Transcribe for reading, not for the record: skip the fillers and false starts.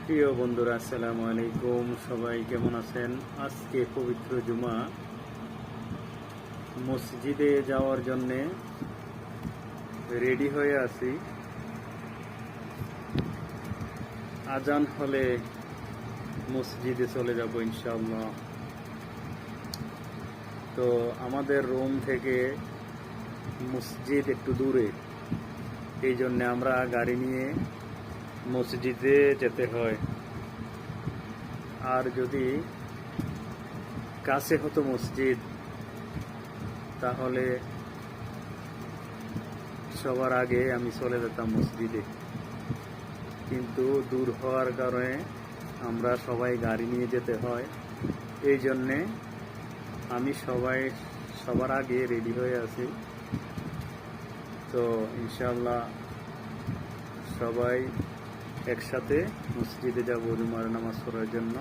প্রিয় বন্ধুরা, আসসালামু আলাইকুম। সবাই কেমন আছেন? আজকে পবিত্র জুমা, মসজিদে যাওয়ার জন্যে রেডি হয়ে আছি। আজান হলে মসজিদে চলে যাব ইনশাআল্লাহ। তো আমাদের রুম থেকে মসজিদ একটু দূরে, এই জন্যে আমরা গাড়ি নিয়ে মসজিদে যেতে হয়। আর যদি কাছে হতো মসজিদ, তাহলে সবার আগে আমি চলে যেতাম মসজিদে, কিন্তু দূর হওয়ার কারণে আমরা সবাই গাড়ি নিয়ে যেতে হয়। এই জন্যে আমি সবার আগে রেডি হয়ে আছি। তো ইনশাআল্লাহ সবাই একসাথে মসজিদে যাব জুমার নামাজ পড়ার জন্য।